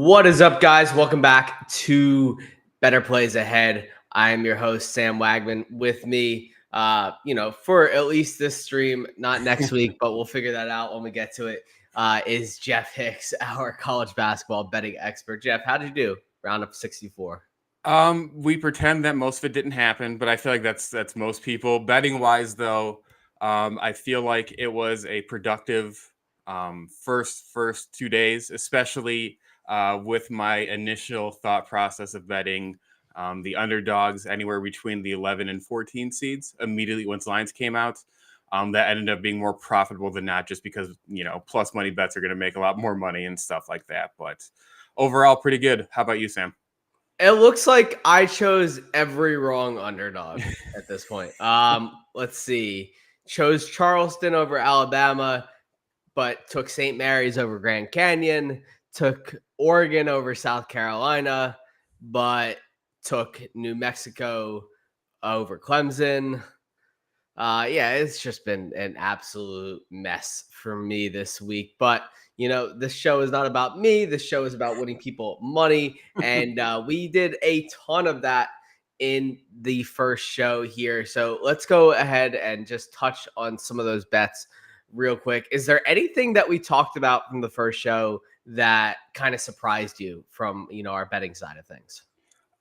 What is up, guys? Welcome back to Better Plays Ahead. I am your host, Sam Wagman. With me, for at least this stream, not next week, but we'll figure that out when we get to it, is Jeff Hicks, our college basketball betting expert. Jeff, how did you do? Round of 64. We pretend that most of it didn't happen, but I feel like that's most people. Betting wise, though, I feel like it was a productive first 2 days, especially with my initial thought process of betting the underdogs anywhere between the 11 and 14 seeds immediately once lines came out. That ended up being more profitable than not, just because plus money bets are going to make a lot more money and stuff like that. But overall, pretty good. How about you, Sam? It looks like I chose every wrong underdog at this point. Let's see. Chose Charleston over Alabama, but took St. Mary's over Grand Canyon, took Oregon over South Carolina, but took New Mexico over Clemson. It's just been an absolute mess for me this week. But, this show is not about me. This show is about winning people money. And we did a ton of that in the first show here. So let's go ahead and just touch on some of those bets real quick. Is there anything that we talked about from the first show that kind of surprised you from, our betting side of things?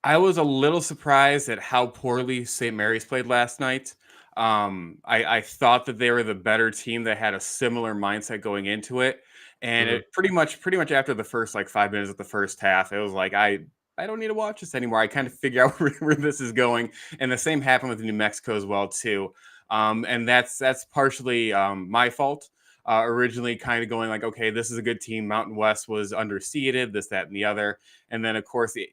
I was a little surprised at how poorly St. Mary's played last night. I thought that they were the better team that had a similar mindset going into it. And Mhm. it pretty much after the first 5 minutes of the first half, it was like I don't need to watch this anymore. I kind of figure out where this is going. And the same happened with New Mexico as well, too. And that's partially my fault. Originally kind of going like, okay, this is a good team. Mountain West was underseeded, this, that, and the other. And then, of course, the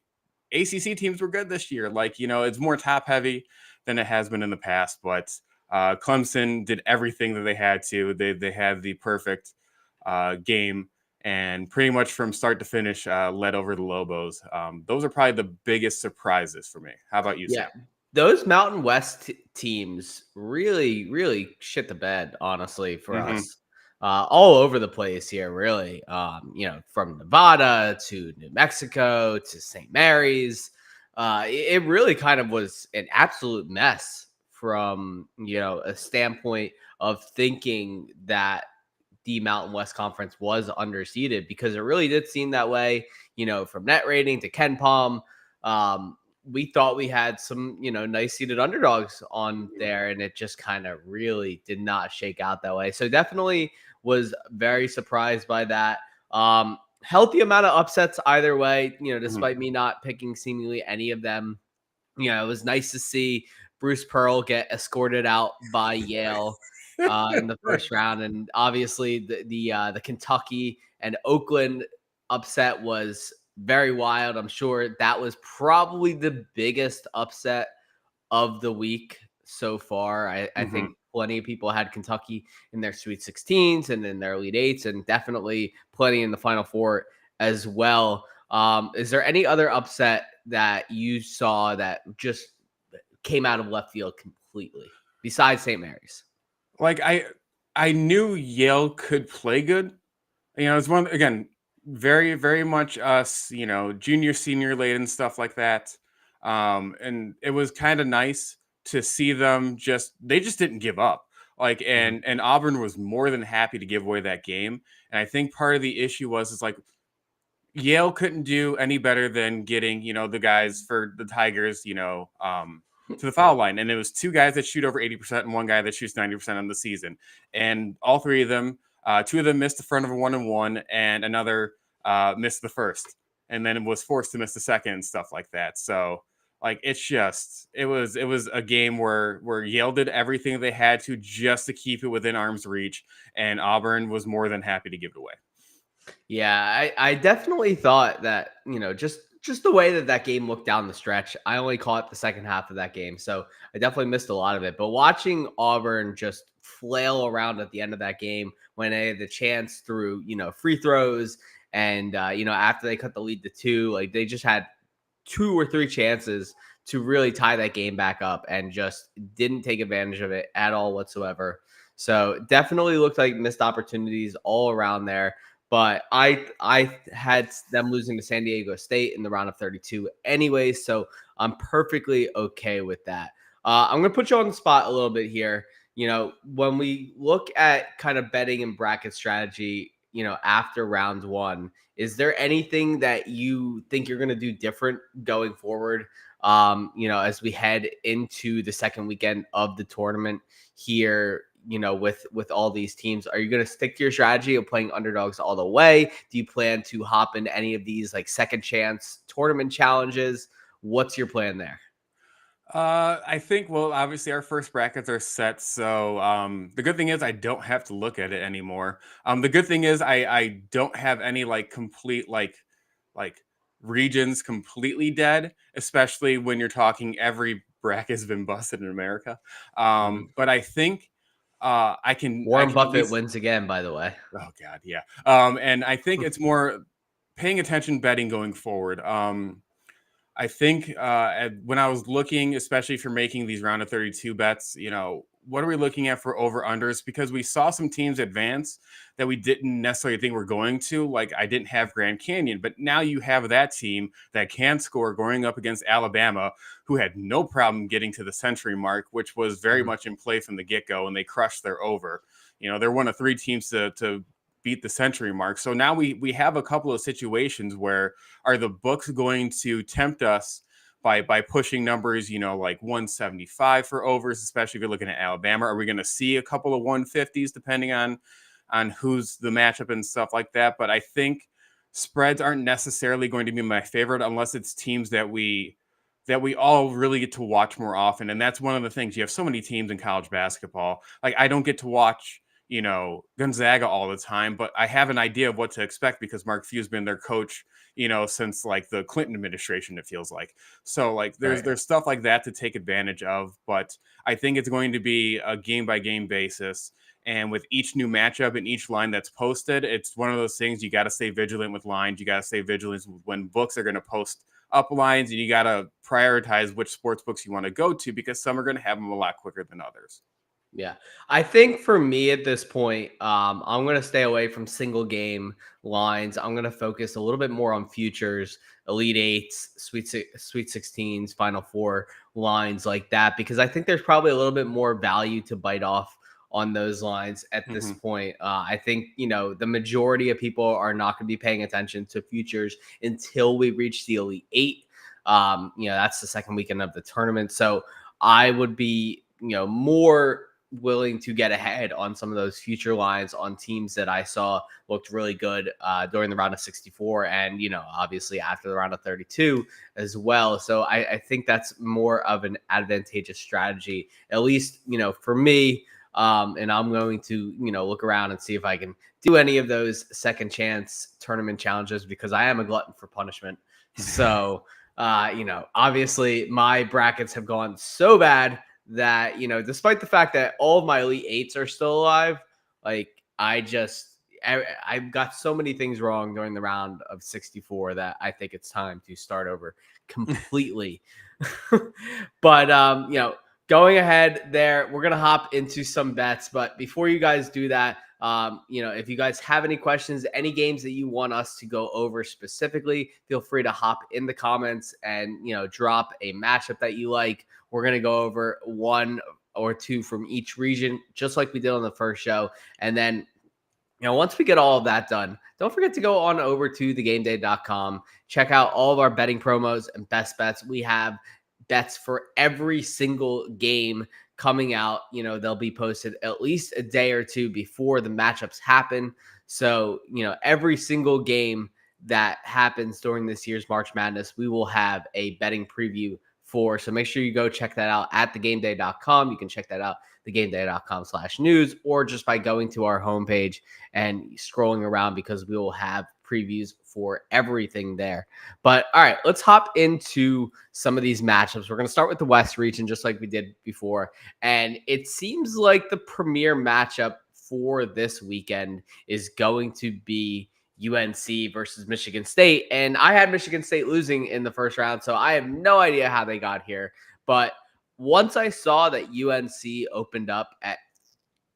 ACC teams were good this year. It's more top heavy than it has been in the past, but Clemson did everything that they had to. They had the perfect game, and pretty much from start to finish led over the Lobos. Those are probably the biggest surprises for me. How about you, Yeah. Sam? Those Mountain West teams really, really shit the bed, honestly, for Mm-hmm. us. All over the place here, really. From Nevada to New Mexico to St. Mary's. It really kind of was an absolute mess from, a standpoint of thinking that the Mountain West Conference was underseeded, because it really did seem that way, from net rating to Ken Palm. We thought we had some, nice seeded underdogs on there, and it just kind of really did not shake out that way. So definitely was very surprised by that. Healthy amount of upsets either way, despite me not picking seemingly any of them. It was nice to see Bruce Pearl get escorted out by Yale in the first round, and obviously the Kentucky and Oakland upset was very wild. I'm sure that was probably the biggest upset of the week so far. I Mm-hmm. think plenty of people had Kentucky in their Sweet 16s and in their Elite Eights, and definitely plenty in the Final Four as well. Is there any other upset that you saw that just came out of left field completely besides St. Mary's? Like I knew Yale could play good. It's one again, very, very much us, junior, senior late and stuff like that. And it was kind of nice to see them they just didn't give up. Mhm. And Auburn was more than happy to give away that game. And I think part of the issue is Yale couldn't do any better than getting, the guys for the Tigers, to the foul line. And it was two guys that shoot over 80% and one guy that shoots 90% on the season. And all three of them, two of them missed the front of a 1-and-1, and another missed the first. And then was forced to miss the second and stuff like that. So it was a game where Yale did everything they had to just to keep it within arm's reach. And Auburn was more than happy to give it away. Yeah, I definitely thought that, just the way that game looked down the stretch. I only caught the second half of that game, so I definitely missed a lot of it. But watching Auburn just flail around at the end of that game when they had the chance through, free throws and, after they cut the lead to 2, like they just had 2 or 3 chances to really tie that game back up and just didn't take advantage of it at all whatsoever. So definitely looked like missed opportunities all around there. but I had them losing to San Diego State in the round of 32 anyway, so I'm perfectly okay with that. I'm going to put you on the spot a little bit here. When we look at kind of betting and bracket strategy, after round one, is there anything that you think you're going to do different going forward? As we head into the second weekend of the tournament here, with all these teams, are you going to stick to your strategy of playing underdogs all the way? Do you plan to hop into any of these like second chance tournament challenges? What's your plan there? I think, well, obviously our first brackets are set, so the good thing is I don't have to look at it anymore. The good thing is I don't have any like complete like regions completely dead, especially when you're talking every bracket has been busted in America. Mhm. But I think I Warren can at Buffett least, wins again, by the way. oh god, yeah. And I think it's more paying attention betting going forward. I think when I was looking, especially for making these round of 32 bets, what are we looking at for over unders? Because we saw some teams advance that we didn't necessarily think were going to. Like I didn't have Grand Canyon, but now you have that team that can score going up against Alabama, who had no problem getting to the century mark, which was very Mhm. much in play from the get go, and they crushed their over. They're one of three teams to beat the century mark. So now we have a couple of situations where are the books going to tempt us by pushing numbers, like 175 for overs, especially if you're looking at Alabama? Are we going to see a couple of 150s depending on who's the matchup and stuff like that? But I think spreads aren't necessarily going to be my favorite unless it's teams that we all really get to watch more often. And that's one of the things. You have so many teams in college basketball. Like I don't get to watch Gonzaga all the time, but I have an idea of what to expect because Mark Few's been their coach, since like the Clinton administration, it feels like. So like there's Right. there's stuff like that to take advantage of, but I think it's going to be a game by game basis. And with each new matchup and each line that's posted, it's one of those things you got to stay vigilant with lines. You got to stay vigilant when books are going to post up lines, and you got to prioritize which sports books you want to go to because some are going to have them a lot quicker than others. Yeah. I think for me at this point, I'm going to stay away from single game lines. I'm going to focus a little bit more on futures, Elite Eights, Sweet 16s, Final Four lines like that, because I think there's probably a little bit more value to bite off on those lines at this Mm-hmm. point. I think, the majority of people are not going to be paying attention to futures until we reach the Elite Eight. That's the second weekend of the tournament. So I would be, more willing to get ahead on some of those future lines on teams that I saw looked really good during the round of 64 and, obviously after the round of 32 as well. So I think that's more of an advantageous strategy, at least, for me. And I'm going to, look around and see if I can do any of those second chance tournament challenges because I am a glutton for punishment. So, obviously my brackets have gone so bad that, despite the fact that all of my Elite Eights are still alive, like I got so many things wrong during the round of 64 that I think it's time to start over completely. But going ahead there, we're gonna hop into some bets. But before you guys do that, if you guys have any questions, any games that you want us to go over specifically, feel free to hop in the comments and drop a matchup that you like. We're gonna go over one or two from each region, just like we did on the first show, and then once we get all of that done, don't forget to go on over to thegameday.com. Check out all of our betting promos and best bets. We have bets for every single game coming out. They'll be posted at least a day or two before the matchups happen. So, every single game that happens during this year's March Madness, we will have a betting preview for. So make sure you go check that out at thegameday.com. You can check that out thegameday.com/news or just by going to our homepage and scrolling around because we will have previews for everything there. But all right, let's hop into some of these matchups. We're going to start with the West region, just like we did before. And it seems like the premier matchup for this weekend is going to be UNC versus Michigan State. And I had Michigan State losing in the first round, so I have no idea how they got here. But once I saw that UNC opened up at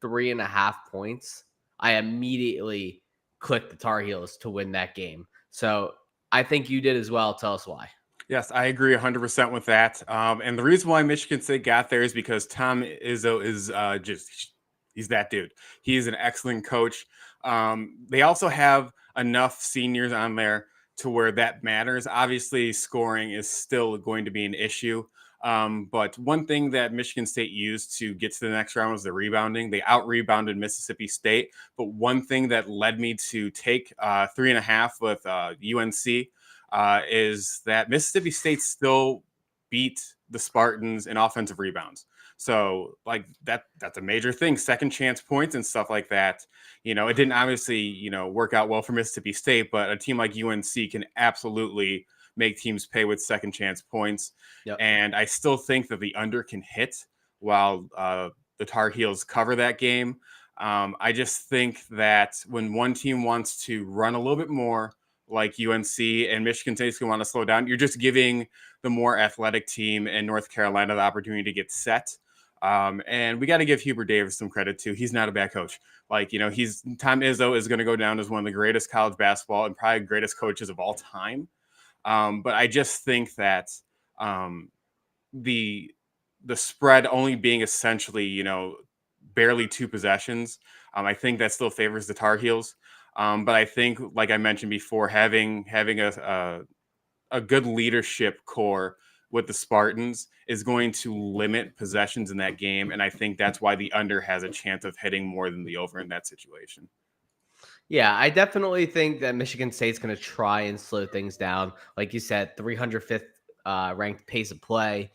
3.5 points, I immediately clicked the Tar Heels to win that game. So I think you did as well. Tell us why. Yes, I agree 100% with that. And the reason why Michigan State got there is because Tom Izzo is he's that dude. He is an excellent coach. They also have enough seniors on there to where that matters. Obviously, scoring is still going to be an issue. But one thing that Michigan State used to get to the next round was the rebounding. They out rebounded Mississippi State. But one thing that led me to take 3.5 with UNC is that Mississippi State still beat the Spartans in offensive rebounds. So like that's a major thing. Second chance points and stuff like that. You know, it didn't obviously, work out well for Mississippi State, but a team like UNC can absolutely make teams pay with second chance points. Yep. And I still think that the under can hit while the Tar Heels cover that game. I just think that when one team wants to run a little bit more, like UNC and Michigan State's going to want to slow down, you're just giving the more athletic team in North Carolina the opportunity to get set. And we got to give Hubert Davis some credit too. He's not a bad coach. Like, Tom Izzo is going to go down as one of the greatest college basketball and probably greatest coaches of all time. But I just think that the spread only being essentially, barely 2 possessions, I think that still favors the Tar Heels. But I think, like I mentioned before, having a good leadership core with the Spartans is going to limit possessions in that game, and I think that's why the under has a chance of hitting more than the over in that situation. Yeah, I definitely think that Michigan State's going to try and slow things down. Like you said, 305th ranked pace of play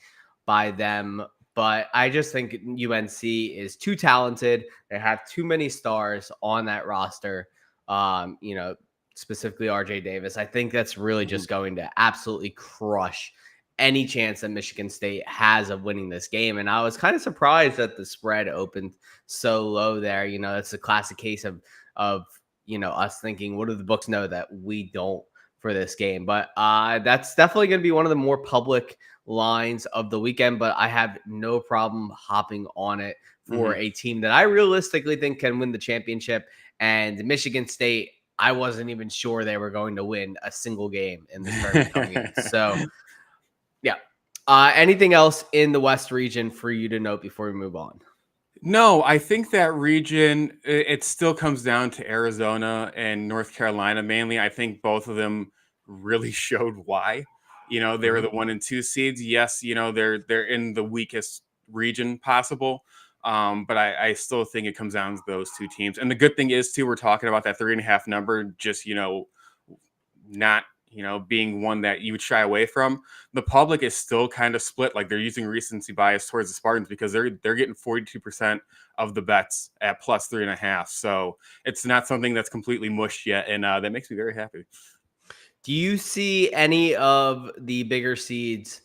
by them. But I just think UNC is too talented. They have too many stars on that roster. Specifically RJ Davis. I think that's really just going to absolutely crush any chance that Michigan State has of winning this game. And I was kind of surprised that the spread opened so low there. That's a classic case of us thinking, what do the books know that we don't for this game? But that's definitely going to be one of the more public lines of the weekend. But I have no problem hopping on it for a team that I realistically think can win the championship. And Michigan State, I wasn't even sure they were going to win a single game in this tournament coming in. So, yeah. Anything else in the West region for you to note before we move on? No, I think that region, it still comes down to Arizona and North Carolina mainly. I think both of them really showed why. They were the 1 and 2 seeds. Yes, they're in the weakest region possible. But I still think it comes down to those two teams. And the good thing is too, we're talking about that 3.5 number, just not being one that you would shy away from. The public is still kind of split. Like they're using recency bias towards the Spartans because they're getting 42% of the bets at plus 3.5. So it's not something that's completely mushed yet, and that makes me very happy. Do you see any of the bigger seeds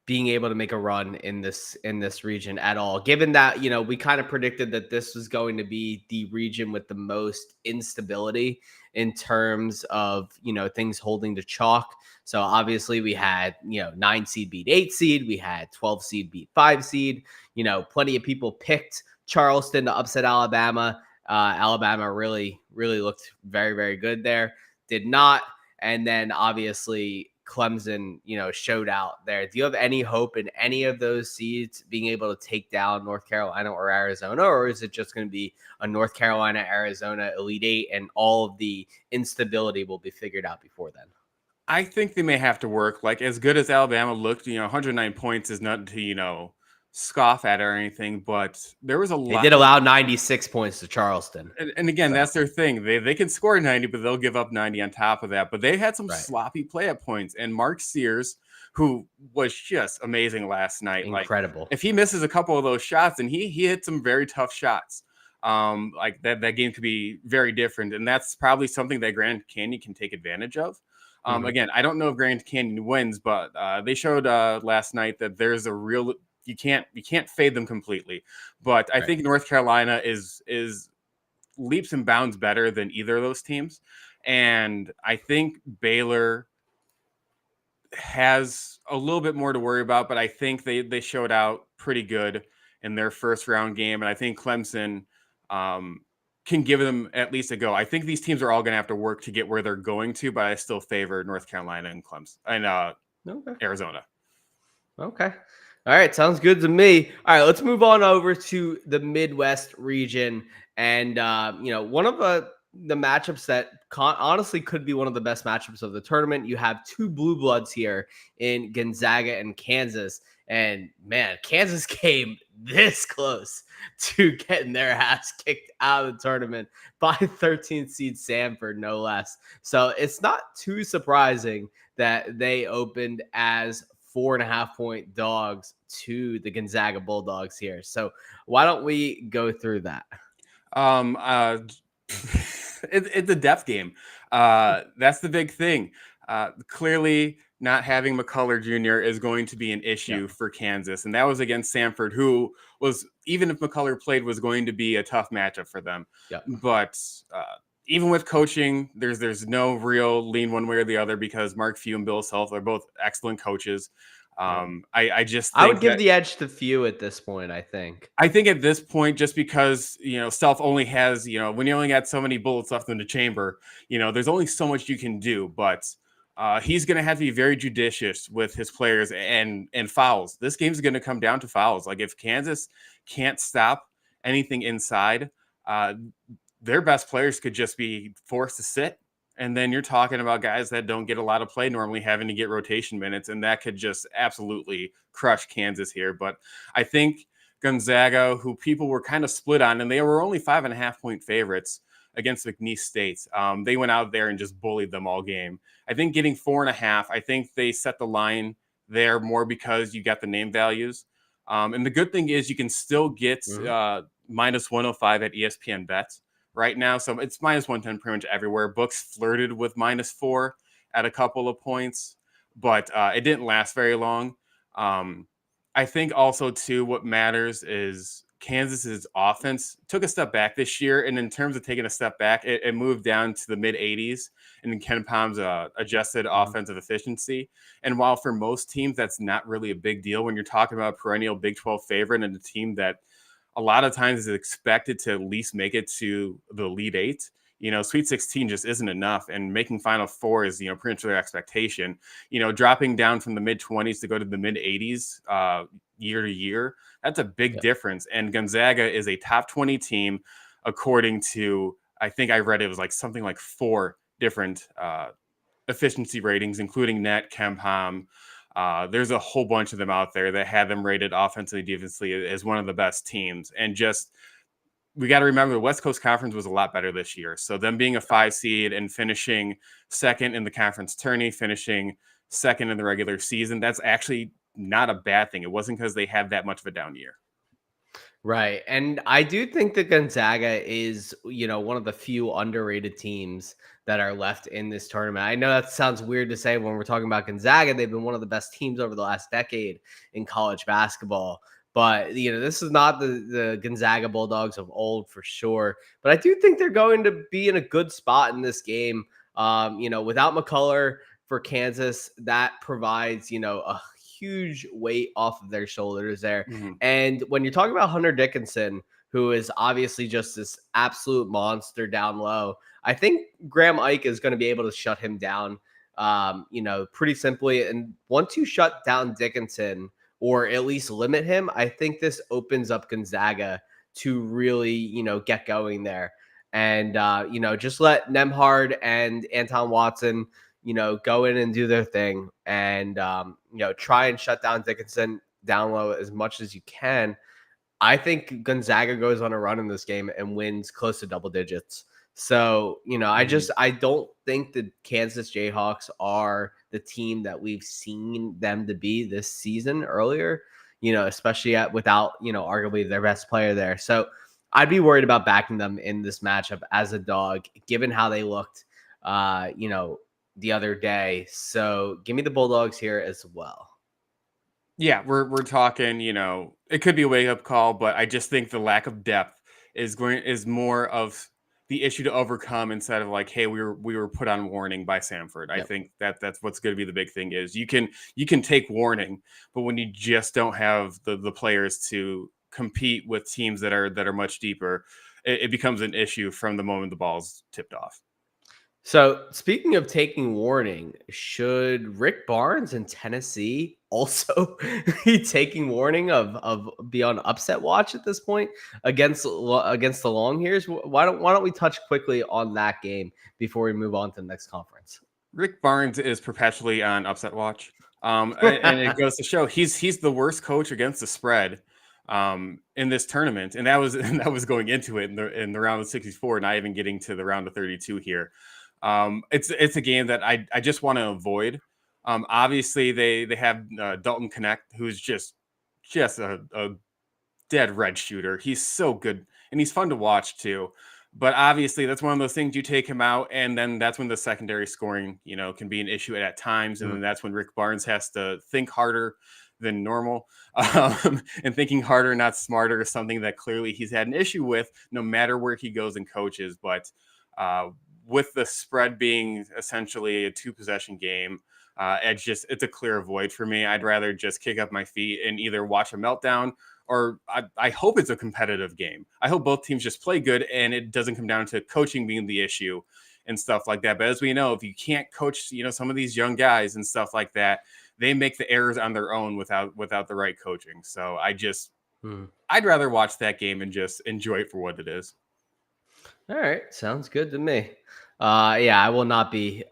being able to make a run in this region at all, given that we kind of predicted that this was going to be the region with the most instability in terms of things holding to chalk? So obviously we had 9 seed beat 8 seed, we had 12 seed beat 5 seed. Plenty of people picked Charleston to upset Alabama. Alabama really looked very, very good there, did not. And then obviously Clemson, showed out there. Do you have any hope in any of those seeds being able to take down North Carolina or Arizona? Or is it just going to be a North Carolina, Arizona Elite Eight and all of the instability will be figured out before then? I think they may have to work. Like as good as Alabama looked, 109 points is nothing to, scoff at or anything, but there was a lot. They did allow 96 points to Charleston. And again, that's their thing. They can score 90, but they'll give up 90 on top of that. But they had some sloppy play at points. And Mark Sears, who was just amazing last night. Incredible. Like, if he misses a couple of those shots, and he hit some very tough shots, like that game could be very different. And that's probably something that Grand Canyon can take advantage of. Again, I don't know if Grand Canyon wins, but they showed last night that there's a real you can't fade them completely. But I think North Carolina is leaps and bounds better than either of those teams. And I think Baylor has a little bit more to worry about, but I think they showed out pretty good in their first round game. And I think Clemson can give them at least a go. I think these teams are all going to have to work to get where they're going to, but I still favor North Carolina and Clemson and Okay. Arizona. Okay. All right. Sounds good to me. All right. Let's move on over to the Midwest region. And, one of the matchups that honestly could be one of the best matchups of the tournament. You have two blue bloods here in Gonzaga and Kansas. And man, Kansas came this close to getting their ass kicked out of the tournament by 13th seed Samford, no less. So it's not too surprising that they opened as 4.5 point dogs to the Gonzaga Bulldogs here. So why don't we go through that? Um, uh, it's a depth game. That's the big thing. Clearly, not having McCullough Jr. is going to be an issue for Kansas, and that was against Samford, who was, even if McCullough played, was going to be a tough matchup for them. Yep. But even with coaching, there's no real lean one way or the other because Mark Few and Bill Self are both excellent coaches. I just think I would give the edge to Few at this point, I think. I think at this point, just because, Self only has, when you only got so many bullets left in the chamber, there's only so much you can do. But he's going to have to be very judicious with his players and fouls. This game's going to come down to fouls. Like if Kansas can't stop anything inside, their best players could just be forced to sit. And then you're talking about guys that don't get a lot of play normally having to get rotation minutes, and that could just absolutely crush Kansas here. But I think Gonzaga, who people were kind of split on, and they were only 5.5 point favorites against McNeese State. They went out there and just bullied them all game. I think getting 4.5, I think they set the line there more because you got the name values. And the good thing is you can still get minus 105 at ESPN bets right now. So it's minus 110 pretty much everywhere. Books flirted with -4 at a couple of points, but it didn't last very long. I think also, too, what matters is Kansas's offense took a step back this year. And in terms of taking a step back, it moved down to the mid-80s in Ken Palm's adjusted offensive efficiency. And while for most teams, that's not really a big deal when you're talking about a perennial Big 12 favorite and a team that a lot of times is expected to at least make it to the Elite Eight. Sweet 16 just isn't enough, and making Final Four is, pretty much their expectation. Dropping down from the mid-20s to go to the mid-80s year to year, that's a big difference. And Gonzaga is a top 20 team, according to, I think I read it was like something like 4 different efficiency ratings, including net, KenPom. There's a whole bunch of them out there that have them rated offensively, defensively as one of the best teams. And just, we got to remember the West Coast Conference was a lot better this year. So them being a 5 seed and finishing second in the conference tourney, finishing second in the regular season, that's actually not a bad thing. It wasn't because they had that much of a down year. Right. And I do think that Gonzaga is, one of the few underrated teams that are left in this tournament. I know that sounds weird to say when we're talking about Gonzaga. They've been one of the best teams over the last decade in college basketball. But, this is not the Gonzaga Bulldogs of old for sure. But I do think they're going to be in a good spot in this game. Without McCullough for Kansas, that provides, a huge weight off of their shoulders there. Mm-hmm. And when you're talking about Hunter Dickinson, who is obviously just this absolute monster down low, I think Graham Ike is going to be able to shut him down, pretty simply. And once you shut down Dickinson, or at least limit him, I think this opens up Gonzaga to really, get going there. And, just let Nemhard and Anton Watson, go in and do their thing and, try and shut down Dickinson down low as much as you can. I think Gonzaga goes on a run in this game and wins close to double digits. So, I don't think the Kansas Jayhawks are the team that we've seen them to be this season earlier, especially without, arguably their best player there. So I'd be worried about backing them in this matchup as a dog, given how they looked, the other day. So give me the Bulldogs here as well. Yeah, we're talking, it could be a wake-up call, but I just think the lack of depth is more of the issue to overcome instead of like, hey, we were put on warning by Samford. Yep. I think that's what's going to be the big thing is you can take warning, but when you just don't have the players to compete with teams that are much deeper, it becomes an issue from the moment the ball's tipped off. So, speaking of taking warning, should Rick Barnes in Tennessee also be taking warning of be on upset watch at this point against the Longhairs? Why don't we touch quickly on that game before we move on to the next conference? Rick Barnes is perpetually on upset watch. And it goes to show he's the worst coach against the spread in this tournament, and that was and that was going into it in the round of 64, not even getting to the round of 32 here. It's a game that I just want to avoid. Obviously, they have Dalton Connect, who's just a dead red shooter. He's so good and he's fun to watch too. But obviously, that's one of those things you take him out, and then that's when the secondary scoring, can be an issue at times. And then that's when Rick Barnes has to think harder than normal. And thinking harder, not smarter, is something that clearly he's had an issue with no matter where he goes and coaches. But with the spread being essentially a 2-possession game, it's a clear void for me. I'd rather just kick up my feet and either watch a meltdown, or I hope it's a competitive game. I hope both teams just play good and it doesn't come down to coaching being the issue and stuff like that. But as we know, if you can't coach, some of these young guys and stuff like that, they make the errors on their own without the right coaching. So I'd rather watch that game and just enjoy it for what it is. All right, sounds good to me. Yeah, I will not be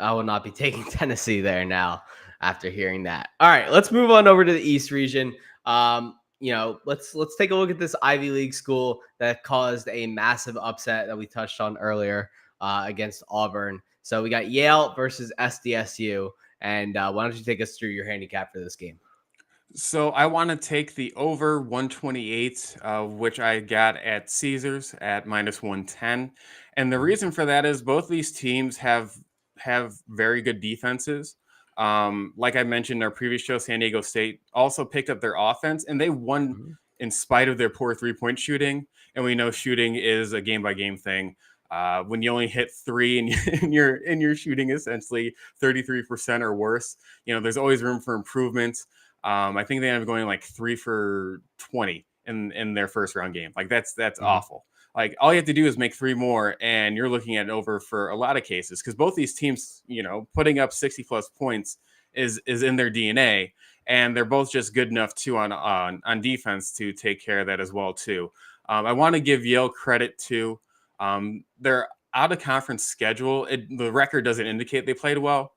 taking Tennessee there now after hearing that. All right, let's move on over to the East region. Let's take a look at this Ivy League school that caused a massive upset that we touched on earlier against Auburn. So we got Yale versus SDSU, and why don't you take us through your handicap for this game? So I want to take the over 128, which I got at Caesars at -110. And the reason for that is both these teams have very good defenses. Like I mentioned in our previous show, San Diego State also picked up their offense, and they won in spite of their poor 3-point shooting. And we know shooting is a game by game thing. When you only hit 3 and you're shooting essentially 33% or worse, there's always room for improvement. I think they ended up going like 3 for 20 in their first round game. Like that's awful. Like all you have to do is make 3 more, and you're looking at over for a lot of cases, because both these teams, putting up 60 plus points is in their DNA, and they're both just good enough too on defense to take care of that as well too. I want to give Yale credit too. Their out of conference schedule, the record doesn't indicate they played well.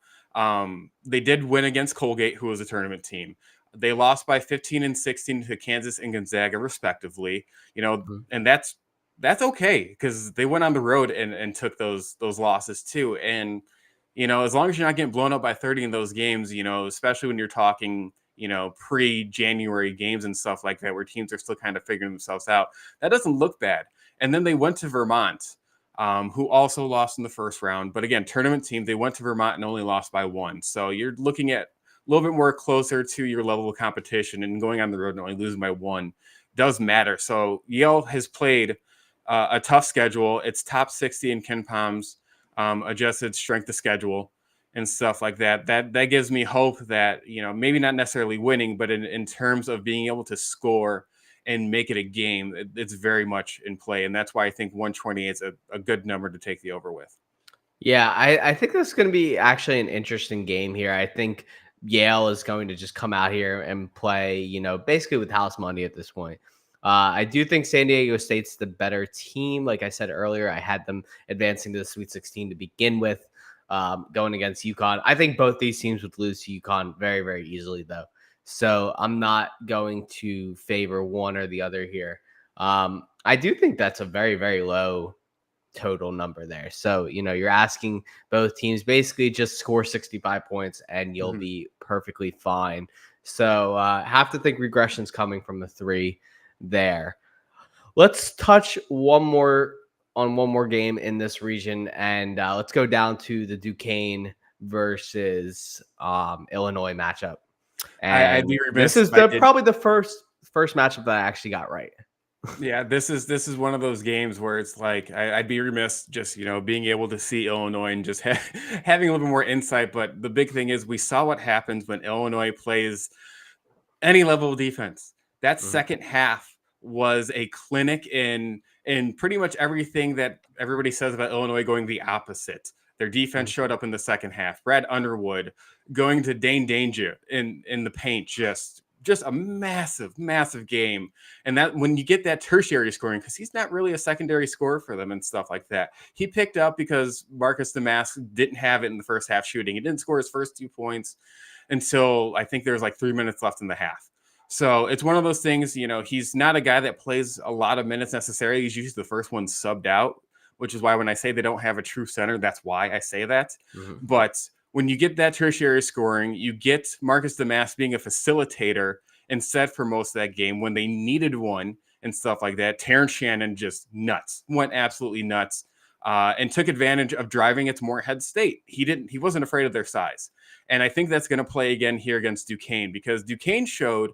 They did win against Colgate, who was a tournament team. They lost by 15 and 16 to Kansas and Gonzaga, respectively. And that's okay, because they went on the road and took those losses too. And as long as you're not getting blown up by 30 in those games, especially when you're talking, pre-January games and stuff like that, where teams are still kind of figuring themselves out, that doesn't look bad. And then they went to Vermont, who also lost in the first round. But again, tournament team, they went to Vermont and only lost by 1. So you're looking at a little bit more closer to your level of competition, and going on the road and only losing by 1 does matter. So Yale has played a tough schedule. It's top 60 in Ken Palm's adjusted strength of schedule and stuff like that. That gives me hope that, maybe not necessarily winning, but in terms of being able to score and make it a game, it's very much in play. And that's why I think 128 is a good number to take the over with. Yeah, I think that's going to be actually an interesting game here. I think Yale is going to just come out here and play, basically with house money at this point. I do think San Diego State's the better team. Like I said earlier, I had them advancing to the Sweet 16 to begin with, going against UConn. I think both these teams would lose to UConn very, very easily, though. So I'm not going to favor one or the other here. I do think that's a very, very low total number there. So, you're asking both teams basically just score 65 points and you'll be perfectly fine. So, have to think regression's coming from the 3 there. Let's touch one more game in this region, and let's go down to the Duquesne versus Illinois matchup. And I'd be this remiss is if I probably the first matchup that I actually got right. Yeah, this is one of those games where it's like I'd be remiss just being able to see Illinois and just having a little bit more insight. But the big thing is we saw what happens when Illinois plays any level of defense. That second half was a clinic in pretty much everything that everybody says about Illinois going the opposite. Their defense Mhm. showed up in the second half. Brad Underwood going to Dane Danger in the paint, just a massive game. And that when you get that tertiary scoring, because he's not really a secondary scorer for them and stuff like that. He picked up because Marcus Damask didn't have it in the first half shooting. He didn't score his first 2 points until I think there was like 3 minutes left in the half. So it's one of those things, he's not a guy that plays a lot of minutes necessarily. He's usually the first one subbed out, which is why when I say they don't have a true center, that's why I say that. Mhm. But when you get that tertiary scoring, you get Marcus Damask being a facilitator instead for most of that game when they needed one and stuff like that. Terrence Shannon just nuts, went absolutely nuts, and took advantage of driving it to Morehead State. He wasn't afraid of their size. And I think that's going to play again here against Duquesne, because Duquesne showed,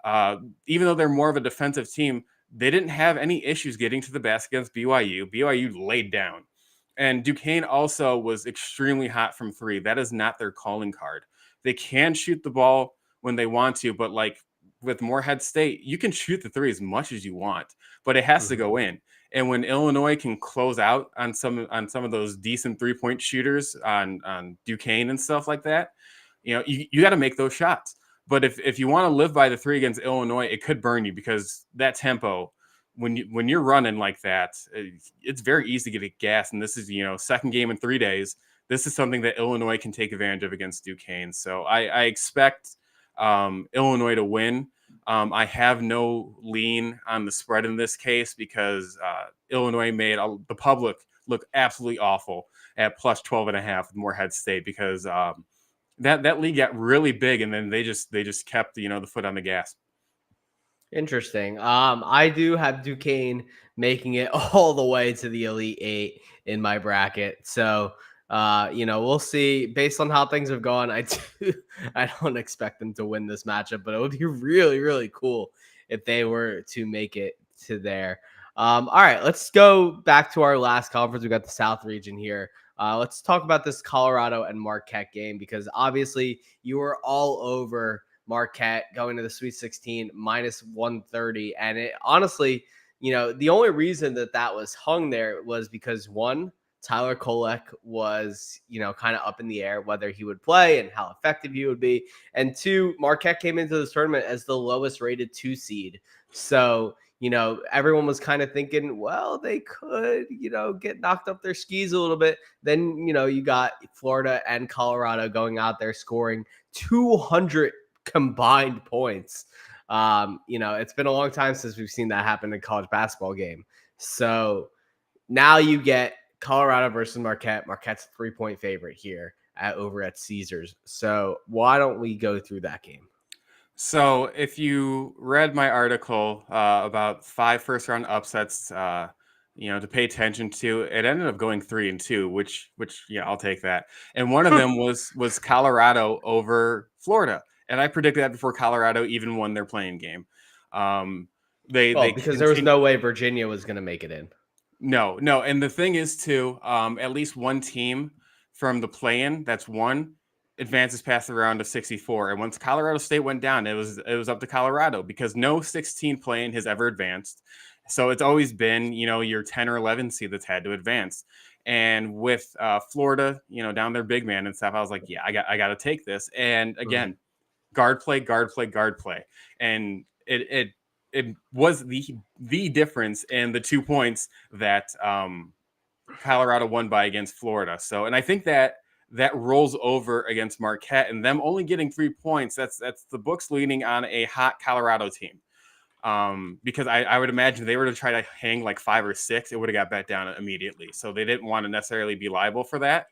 even though they're more of a defensive team, they didn't have any issues getting to the basket against BYU. BYU laid down. And Duquesne also was extremely hot from three. That is not their calling card. They can shoot the ball when they want to, but like with Morehead State, you can shoot the three as much as you want, but it has to Mhm. go in. And when Illinois can close out on some of those decent 3-point shooters on Duquesne and stuff like that, you got to make those shots. But if you want to live by the three against Illinois, it could burn you, because that tempo, when you're running like that, it's very easy to get gas. And this is second game in 3 days. This is something that Illinois can take advantage of against Duquesne. So I expect Illinois to win. I have no lean on the spread in this case, because Illinois made the public look absolutely awful at plus 12.5 with Morehead State, because that league got really big, and then they just kept the foot on the gas. Interesting. I do have Duquesne making it all the way to the Elite Eight in my bracket. So, we'll see. Based on how things have gone, I don't expect them to win this matchup, but it would be really, really cool if they were to make it to there. All right, let's go back to our last conference. We got the South region here. Let's talk about this Colorado and Marquette game, because obviously you were all over Marquette going to the Sweet 16 minus 130. And it honestly, the only reason that was hung there was because one, Tyler Kolek was, kind of up in the air whether he would play and how effective he would be. And two, Marquette came into this tournament as the lowest rated 2 seed. So, everyone was kind of thinking, well, they could, get knocked up their skis a little bit. Then, you got Florida and Colorado going out there scoring 200 combined points. It's been a long time since we've seen that happen in a college basketball game. So now you get Colorado versus Marquette. Marquette's 3-point favorite here over at Caesars. So why don't we go through that game? So if you read my article about 5 first-round upsets, to pay attention to, it ended up going 3-2, which I'll take that. And one of them was Colorado over Florida, and I predicted that before Colorado even won their playing game. They Well, because there was continue. no way Virginia was going to make it in. No, and the thing is too, at least one team from the play-in that's won advances past the round of 64. And once Colorado State went down, it was up to Colorado, because no 16 play-in has ever advanced. So it's always been your 10 or 11 seed that's had to advance. And with Florida, down their big man and stuff, I was like, yeah, I got to take this. And Mhm. again, guard play, guard play, guard play, and it was the difference in the 2 points that Colorado won by against Florida. So, and I think that rolls over against Marquette, and them only getting 3 points. That's the books leaning on a hot Colorado team. Because I would imagine they were to try to hang like 5 or 6, it would have got bet down immediately. So they didn't want to necessarily be liable for that.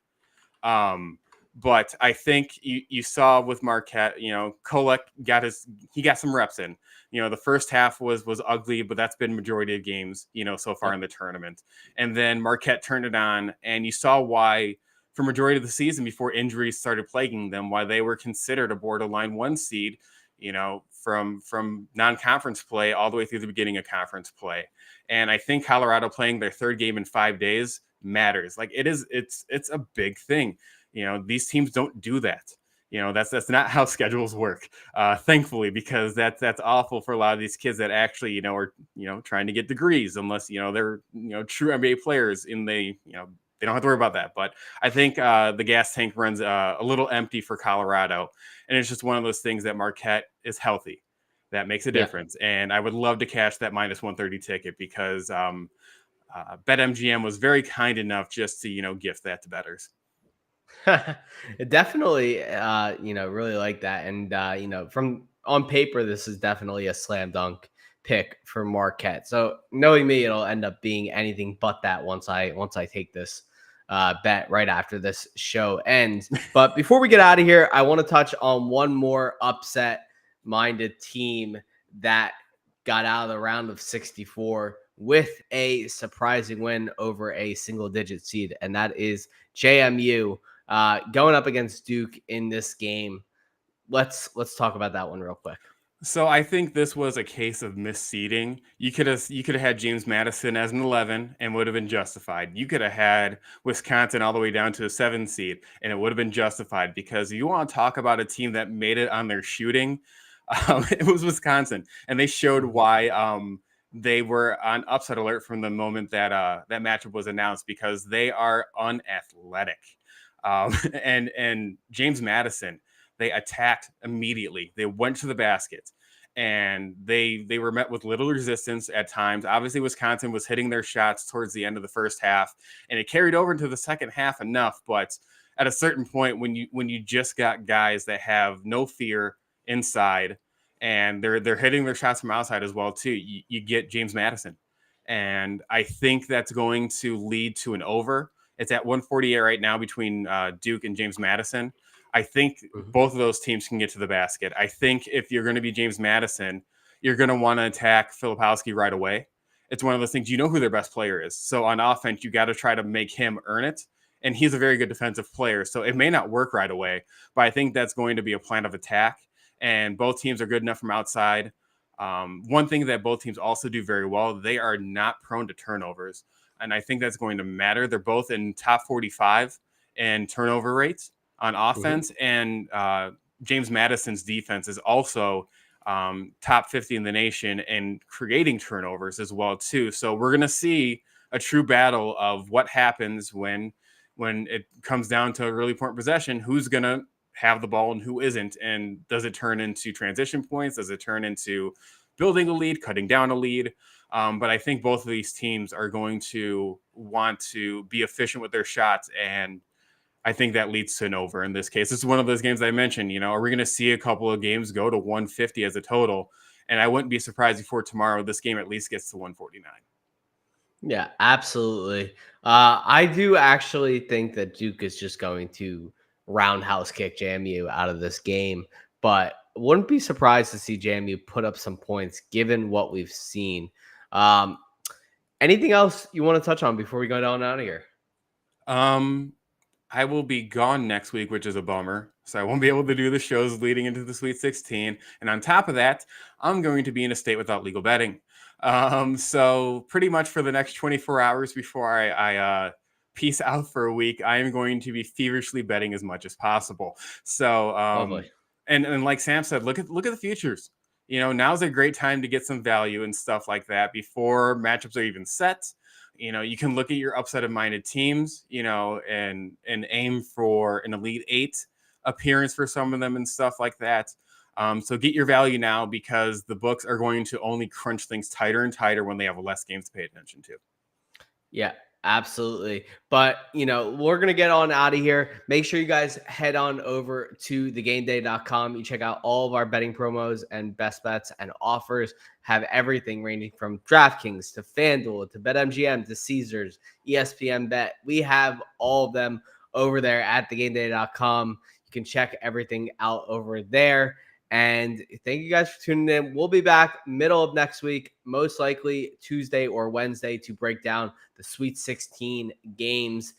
But I think you saw with Marquette, Kolek got some reps in. The first half was ugly, but that's been majority of games, so far Yep. in the tournament. And then Marquette turned it on, and you saw why for majority of the season before injuries started plaguing them, why they were considered a borderline 1 seed, from non-conference play all the way through the beginning of conference play. And I think Colorado playing their 3rd game in 5 days matters. Like it's a big thing. These teams don't do that. That's not how schedules work, thankfully, because that's awful for a lot of these kids that actually, are, trying to get degrees, unless, they're, true NBA players they don't have to worry about that. But I think the gas tank runs a little empty for Colorado. And it's just one of those things that Marquette is healthy. That makes a Yeah. difference. And I would love to cash that minus 130 ticket because BetMGM was very kind enough just to, gift that to bettors. Definitely, really like that. And, from on paper, this is definitely a slam dunk pick for Marquette. So knowing me, it'll end up being anything but that once I take this bet right after this show ends. But before we get out of here, I want to touch on one more upset minded team that got out of the round of 64 with a surprising win over a single digit seed, and that is JMU going up against Duke in this game. Let's talk about that one real quick. So I think this was a case of misseeding. You could have had James Madison as an 11 and would have been justified. You could have had Wisconsin all the way down to a 7 seed and it would have been justified, because you want to talk about a team that made it on their shooting. It was Wisconsin, and they showed why they were on upset alert from the moment that matchup was announced, because they are unathletic. And James Madison, they attacked immediately. They went to the basket, and they were met with little resistance at times. Obviously, Wisconsin was hitting their shots towards the end of the first half, and it carried over into the second half enough. But at a certain point, when you just got guys that have no fear inside, and they're hitting their shots from outside as well too, you get James Madison, and I think that's going to lead to an over. It's at 148 right now between Duke and James Madison. I think both of those teams can get to the basket. I think if you're going to be James Madison, you're going to want to attack Filipowski right away. It's one of those things, you know who their best player is. So on offense, you got to try to make him earn it. And he's a very good defensive player. So it may not work right away, but I think that's going to be a plan of attack. And both teams are good enough from outside. One thing that both teams also do very well, they are not prone to turnovers. And I think that's going to matter. They're both in top 45 in turnover rates on offense, and James Madison's defense is also top 50 in the nation and creating turnovers as well too. So we're going to see a true battle of what happens when it comes down to a really important possession. Who's going to have the ball and who isn't, and does it turn into transition points? Does it turn into building a lead, cutting down a lead? But I think both of these teams are going to want to be efficient with their shots, and I think that leads to an over in this case. This is one of those games I mentioned, are we going to see a couple of games go to 150 as a total? And I wouldn't be surprised before tomorrow this game at least gets to 149. Yeah, absolutely. I do actually think that Duke is just going to roundhouse kick JMU out of this game, but wouldn't be surprised to see JMU put up some points given what we've seen. Um, Anything else you want to touch on before we go down out of here? I will be gone next week, which is a bummer. So I won't be able to do the shows leading into the Sweet 16. And on top of that, I'm going to be in a state without legal betting. So pretty much for the next 24 hours before I peace out for a week, I am going to be feverishly betting as much as possible. So Lovely. and like Sam said, look at the futures. Now's a great time to get some value and stuff like that before matchups are even set. You can look at your upset-minded teams, and aim for an Elite Eight appearance for some of them and stuff like that. So get your value now, because the books are going to only crunch things tighter and tighter when they have less games to pay attention to. Yeah, absolutely. But, we're going to get on out of here. Make sure you guys head on over to thegameday.com. You check out all of our betting promos and best bets and offers. Have everything ranging from DraftKings to FanDuel to BetMGM to Caesars, ESPN Bet. We have all of them over there at thegameday.com. You can check everything out over there. And thank you guys for tuning in. We'll be back middle of next week, most likely Tuesday or Wednesday, to break down the Sweet 16 games